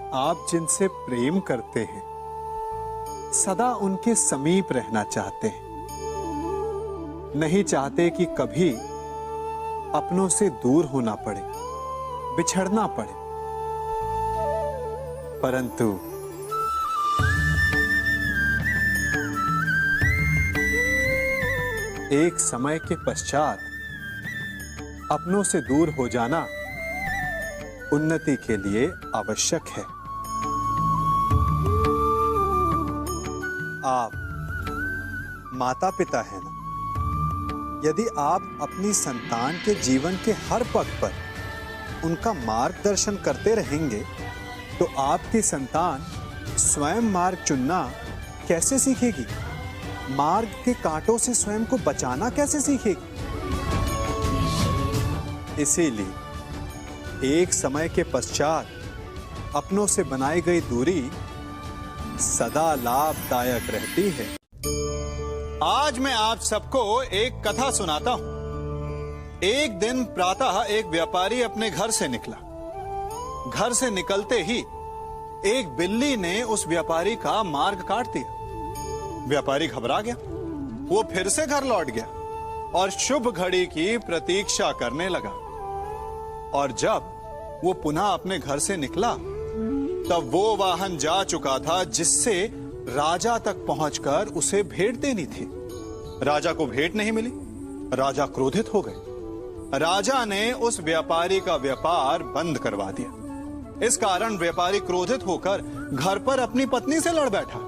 आप जिनसे प्रेम करते हैं सदा उनके समीप रहना चाहते हैं, नहीं चाहते कि कभी अपनों से दूर होना पड़े, बिछड़ना पड़े। परंतु एक समय के पश्चात अपनों से दूर हो जाना उन्नति के लिए आवश्यक है। आप माता पिता हैं ना? यदि आप अपनी संतान के जीवन के हर पग पर उनका मार्गदर्शन करते रहेंगे तो आपकी संतान स्वयं मार्ग चुनना कैसे सीखेगी? मार्ग के कांटों से स्वयं को बचाना कैसे सीखेगी? इसीलिए एक समय के पश्चात अपनों से बनाई गई दूरी सदा लाभदायक रहती है। आज मैं आप सबको एक कथा सुनाता हूं। एक दिन प्रातः एक व्यापारी अपने घर से निकला। घर से निकलते ही एक बिल्ली ने उस व्यापारी का मार्ग काट दिया। व्यापारी घबरा गया। वो फिर से घर लौट गया और शुभ घड़ी की प्रतीक्षा करने लगा। और जब वो पुनः अपने घर से निकला तब वो वाहन जा चुका था जिससे राजा तक पहुंचकर उसे भेंट देनी थी। राजा को भेंट नहीं मिली। राजा क्रोधित हो गए। राजा ने उस व्यापारी का व्यापार बंद करवा दिया। इस कारण व्यापारी क्रोधित होकर घर पर अपनी पत्नी से लड़ बैठा।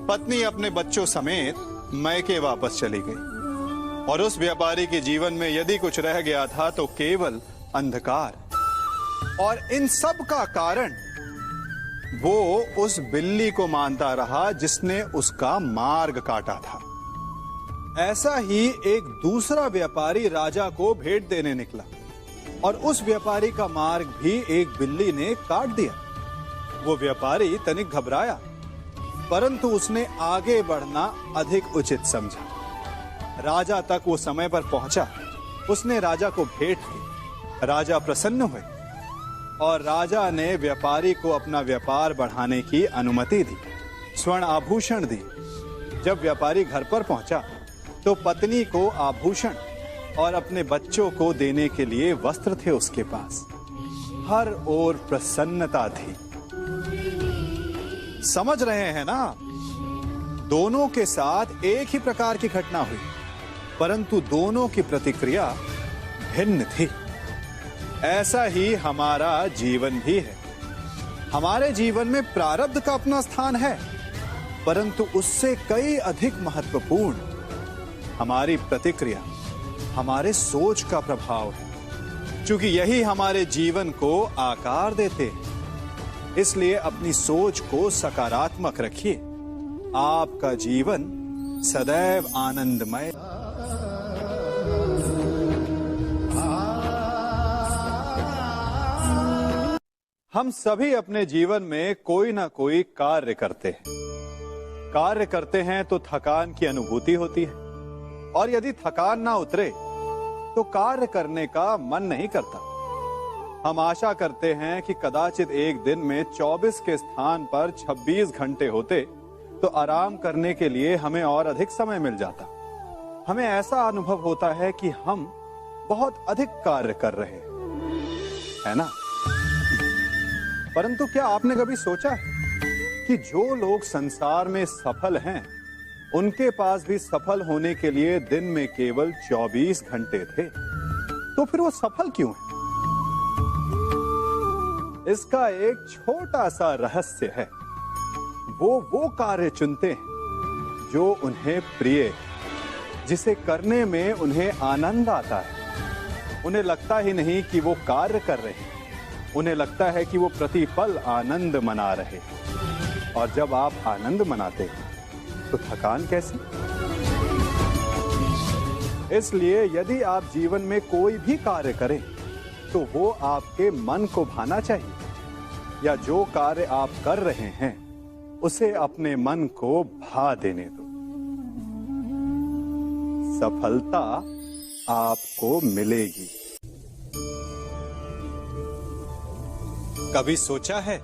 पत्नी अपने बच्चों समेत मैके वापस चली गई और उस व्यापारी के जीवन में यदि कुछ रह गया था तो केवल अंधकार। और इन सब का कारण वो उस बिल्ली को मानता रहा जिसने उसका मार्ग काटा था। ऐसा ही एक दूसरा व्यापारी राजा को भेंट देने निकला और उस व्यापारी का मार्ग भी एक बिल्ली ने काट दिया। वो व्यापारी तनिक घबराया, परंतु उसने आगे बढ़ना अधिक उचित समझा। राजा तक वो समय पर पहुंचा। उसने राजा को भेंट दी। राजा प्रसन्न हुए और राजा ने व्यापारी को अपना व्यापार बढ़ाने की अनुमति दी, स्वर्ण आभूषण दी। जब व्यापारी घर पर पहुंचा तो पत्नी को आभूषण और अपने बच्चों को देने के लिए वस्त्र थे उसके पास। हर ओर प्रसन्नता थी। समझ रहे हैं ना? दोनों के साथ एक ही प्रकार की घटना हुई, परंतु दोनों की प्रतिक्रिया भिन्न थी। ऐसा ही हमारा जीवन भी है। हमारे जीवन में प्रारब्ध का अपना स्थान है, परंतु उससे कई अधिक महत्वपूर्ण हमारी प्रतिक्रिया, हमारे सोच का प्रभाव है, क्योंकि यही हमारे जीवन को आकार देते हैं। इसलिए अपनी सोच को सकारात्मक रखिए। आपका जीवन सदैव आनंदमय। हम सभी अपने जीवन में कोई ना कोई कार्य करते हैं। कार्य करते हैं तो थकान की अनुभूति होती है और यदि थकान ना उतरे तो कार्य करने का मन नहीं करता। हम आशा करते हैं कि कदाचित एक दिन में 24 के स्थान पर 26 घंटे होते तो आराम करने के लिए हमें और अधिक समय मिल जाता। हमें ऐसा अनुभव होता है कि हम बहुत अधिक कार्य कर रहे हैं, है ना? परंतु क्या आपने कभी सोचा है कि जो लोग संसार में सफल हैं, उनके पास भी सफल होने के लिए दिन में केवल 24 घंटे थे? तो फिर वो सफल क्यों हैं? इसका एक छोटा सा रहस्य है। वो कार्य चुनते हैं जो उन्हें प्रिय है, जिसे करने में उन्हें आनंद आता है। उन्हें लगता ही नहीं कि वो कार्य कर रहे हैं, उन्हें लगता है कि वो प्रतिपल आनंद मना रहे हैं। और जब आप आनंद मनाते हैं तो थकान कैसी? इसलिए यदि आप जीवन में कोई भी कार्य करें तो वो आपके मन को भाना चाहिए, या जो कार्य आप कर रहे हैं उसे अपने मन को भा देने दो। सफलता आपको मिलेगी। कभी सोचा है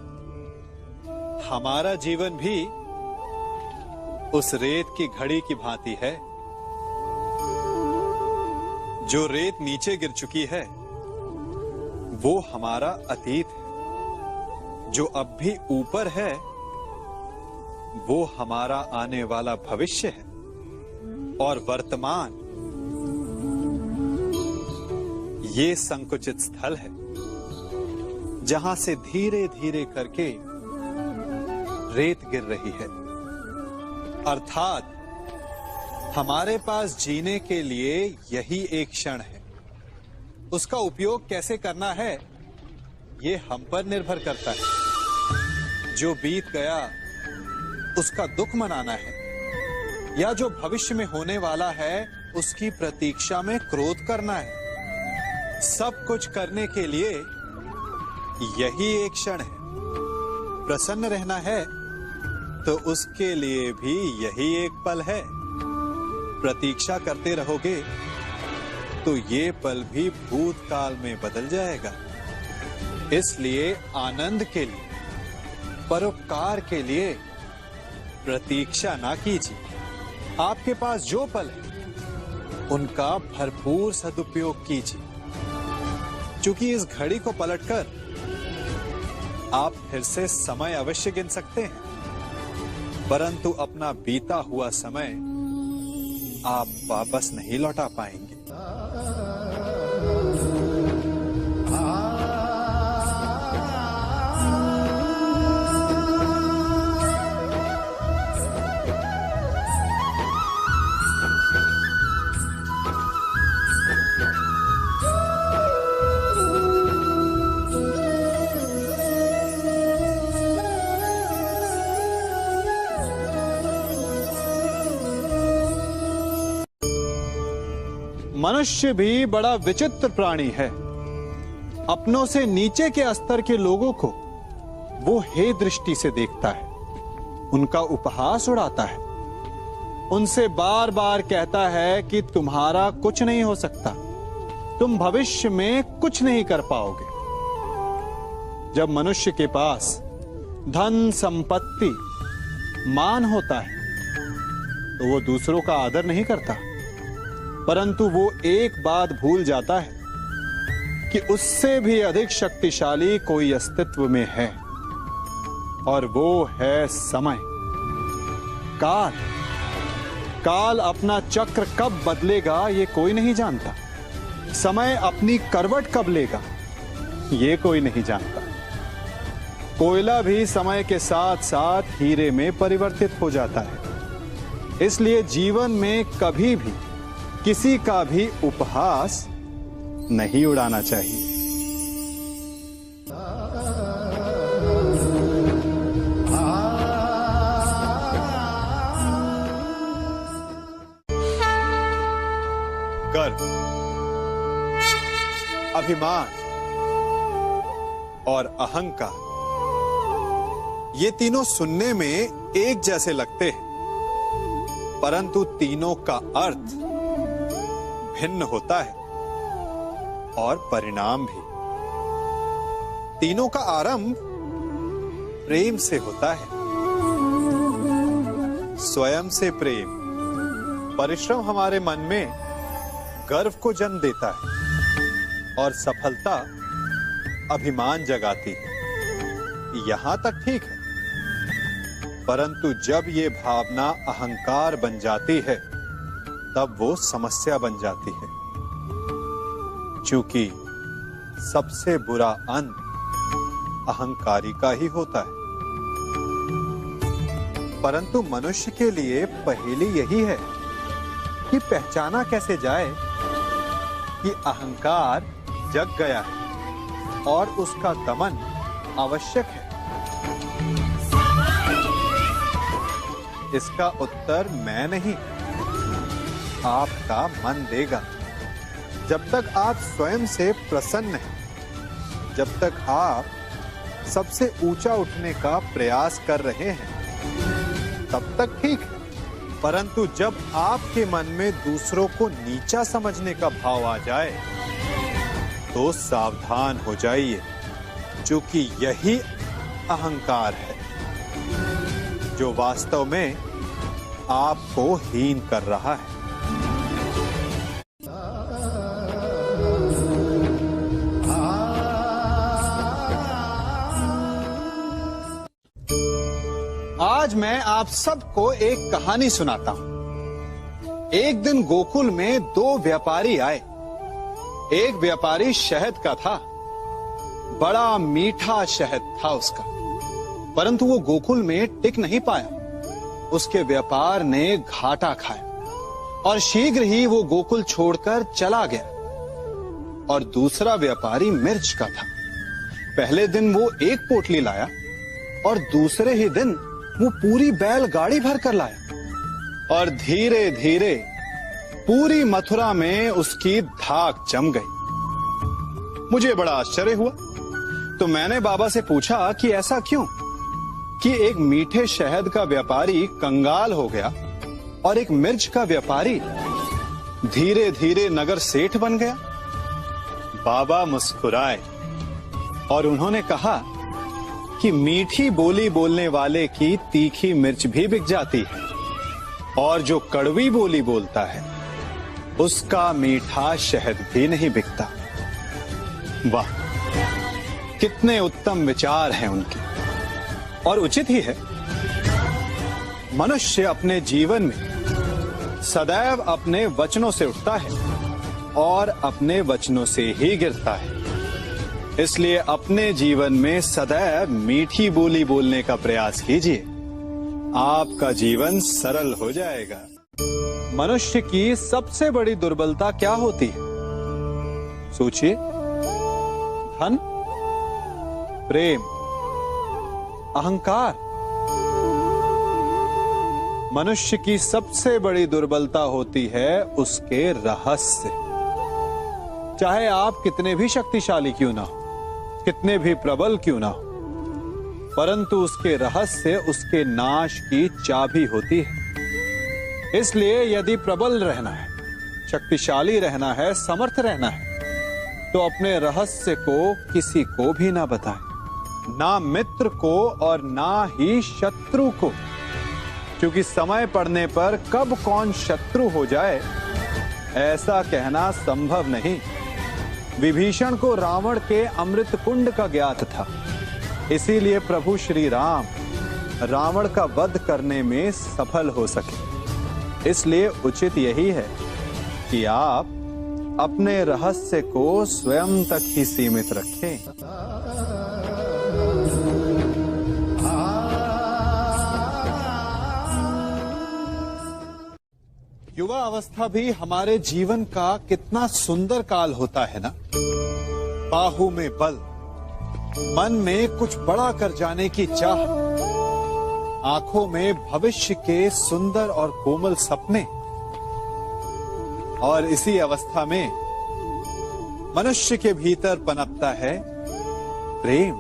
हमारा जीवन भी उस रेत की घड़ी की भांति है। जो रेत नीचे गिर चुकी है वो हमारा अतीत है, जो अब भी ऊपर है वो हमारा आने वाला भविष्य है, और वर्तमान ये संकुचित स्थल है जहां से धीरे धीरे करके रेत गिर रही है। अर्थात हमारे पास जीने के लिए यही एक क्षण है। उसका उपयोग कैसे करना है ये हम पर निर्भर करता है। जो बीत गया उसका दुख मनाना है, या जो भविष्य में होने वाला है उसकी प्रतीक्षा में क्रोध करना है। सब कुछ करने के लिए यही एक क्षण है। प्रसन्न रहना है तो उसके लिए भी यही एक पल है। प्रतीक्षा करते रहोगे तो ये पल भी भूतकाल में बदल जाएगा। इसलिए आनंद के लिए, परोपकार के लिए प्रतीक्षा ना कीजिए। आपके पास जो पल है उनका भरपूर सदुपयोग कीजिए, क्योंकि इस घड़ी को पलटकर आप फिर से समय अवश्य गिन सकते हैं, परंतु अपना बीता हुआ समय आप वापस नहीं लौटा पाएंगे। मनुष्य भी बड़ा विचित्र प्राणी है। अपनों से नीचे के स्तर के लोगों को वो हे दृष्टि से देखता है, उनका उपहास उड़ाता है, उनसे बार बार कहता है कि तुम्हारा कुछ नहीं हो सकता, तुम भविष्य में कुछ नहीं कर पाओगे। जब मनुष्य के पास धन, संपत्ति, मान होता है तो वो दूसरों का आदर नहीं करता, परंतु वो एक बात भूल जाता है कि उससे भी अधिक शक्तिशाली कोई अस्तित्व में है, और वो है समय। काल। काल अपना चक्र कब बदलेगा ये कोई नहीं जानता। समय अपनी करवट कब लेगा ये कोई नहीं जानता। कोयला भी समय के साथ साथ हीरे में परिवर्तित हो जाता है। इसलिए जीवन में कभी भी किसी का भी उपहास नहीं उड़ाना चाहिए। गर्व, अभिमान और अहंकार, ये तीनों सुनने में एक जैसे लगते हैं, परंतु तीनों का अर्थ भिन्न होता है और परिणाम भी। तीनों का आरंभ प्रेम से होता है। स्वयं से प्रेम, परिश्रम हमारे मन में गर्व को जन्म देता है और सफलता अभिमान जगाती है। यहां तक ठीक है, परंतु जब ये भावना अहंकार बन जाती है तब वो समस्या बन जाती है, क्योंकि सबसे बुरा अंत अहंकारी का ही होता है। परंतु मनुष्य के लिए पहेली यही है कि पहचाना कैसे जाए कि अहंकार जग गया है और उसका दमन आवश्यक है। इसका उत्तर मैं नहीं, आपका मन देगा। जब तक आप स्वयं से प्रसन्न हैं, जब तक आप सबसे ऊंचा उठने का प्रयास कर रहे हैं, तब तक ठीक है। परंतु जब आपके मन में दूसरों को नीचा समझने का भाव आ जाए तो सावधान हो जाइए, क्योंकि यही अहंकार है। जो वास्तव में आपको हीन कर रहा है। आज मैं आप सबको एक कहानी सुनाता हूं। एक दिन गोकुल में दो व्यापारी आए। एक व्यापारी शहद का था। बड़ा मीठा शहद था उसका, परंतु वो गोकुल में टिक नहीं पाया। उसके व्यापार ने घाटा खाया और शीघ्र ही वो गोकुल छोड़कर चला गया। और दूसरा व्यापारी मिर्च का था। पहले दिन वो एक पोटली लाया और दूसरे ही दिन वो पूरी बैलगाड़ी भर कर लाया। और धीरे धीरे पूरी मथुरा में उसकी धाक जम गई। मुझे बड़ा आश्चर्य हुआ, तो मैंने बाबा से पूछा कि ऐसा क्यों कि एक मीठे शहद का व्यापारी कंगाल हो गया और एक मिर्च का व्यापारी धीरे धीरे नगर सेठ बन गया। बाबा मुस्कुराए और उन्होंने कहा कि मीठी बोली बोलने वाले की तीखी मिर्च भी बिक जाती है, और जो कड़वी बोली बोलता है उसका मीठा शहद भी नहीं बिकता। वाह, कितने उत्तम विचार हैं उनके, और उचित ही है। मनुष्य अपने जीवन में सदैव अपने वचनों से उठता है और अपने वचनों से ही गिरता है। इसलिए अपने जीवन में सदैव मीठी बोली बोलने का प्रयास कीजिए। आपका जीवन सरल हो जाएगा। मनुष्य की सबसे बड़ी दुर्बलता क्या होती है? सोचिए। धन, प्रेम, अहंकार। मनुष्य की सबसे बड़ी दुर्बलता होती है उसके रहस्य। चाहे आप कितने भी शक्तिशाली क्यों ना हो, कितने भी प्रबल क्यों ना हो, परंतु उसके रहस्य उसके नाश की चाबी होती है। इसलिए यदि प्रबल रहना है, शक्तिशाली रहना है, समर्थ रहना है, तो अपने रहस्य को किसी को भी ना बताएं, ना मित्र को और ना ही शत्रु को, क्योंकि समय पड़ने पर कब कौन शत्रु हो जाए ऐसा कहना संभव नहीं। विभीषण को रावण के अमृत कुंड का ज्ञात था, इसीलिए प्रभु श्री राम रावण का वध करने में सफल हो सके। इसलिए उचित यही है कि आप अपने रहस्य को स्वयं तक ही सीमित रखें। युवा अवस्था भी हमारे जीवन का कितना सुंदर काल होता है ना। बाहु में बल, मन में कुछ बड़ा कर जाने की चाह, आंखों में भविष्य के सुंदर और कोमल सपने। और इसी अवस्था में मनुष्य के भीतर पनपता है प्रेम।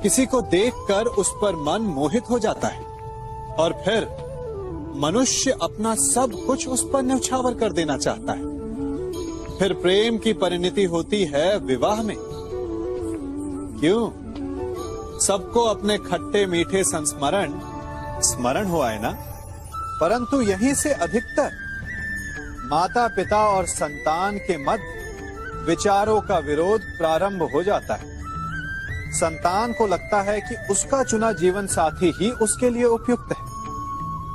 किसी को देखकर उस पर मन मोहित हो जाता है और फिर मनुष्य अपना सब कुछ उस पर न्यौछावर कर देना चाहता है। फिर प्रेम की परिणति होती है विवाह में। क्यों? सबको अपने खट्टे मीठे संस्मरण स्मरण हुआ है ना। परंतु यहीं से अधिकतर माता पिता और संतान के मध्य विचारों का विरोध प्रारंभ हो जाता है। संतान को लगता है कि उसका चुना जीवन साथी ही उसके लिए उपयुक्त है,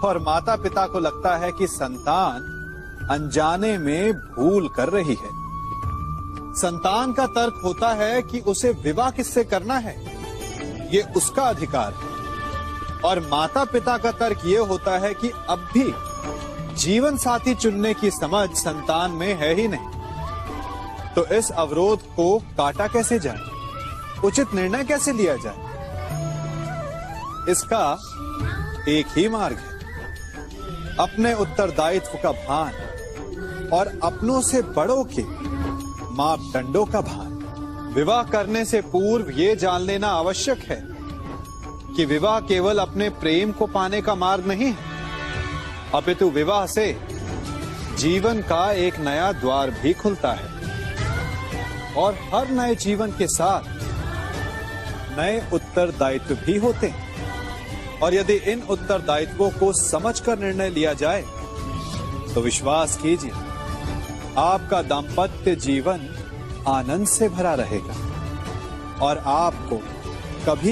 और माता पिता को लगता है कि संतान अनजाने में भूल कर रही है। संतान का तर्क होता है कि उसे विवाह किससे करना है, ये उसका अधिकार है। और माता पिता का तर्क ये होता है कि अब भी जीवन साथी चुनने की समझ संतान में है ही नहीं। तो इस अवरोध को काटा कैसे जाए, उचित निर्णय कैसे लिया जाए? इसका एक ही मार्ग है, अपने उत्तरदायित्व का भान और अपनों से बड़ों के मापदंडों का भान। विवाह करने से पूर्व ये जान लेना आवश्यक है कि विवाह केवल अपने प्रेम को पाने का मार्ग नहीं है, अपितु विवाह से जीवन का एक नया द्वार भी खुलता है। और हर नए जीवन के साथ नए उत्तरदायित्व भी होते हैं। और यदि इन उत्तरदायित्वों को समझकर निर्णय लिया जाए तो विश्वास कीजिए आपका दाम्पत्य जीवन आनंद से भरा रहेगा और आपको कभी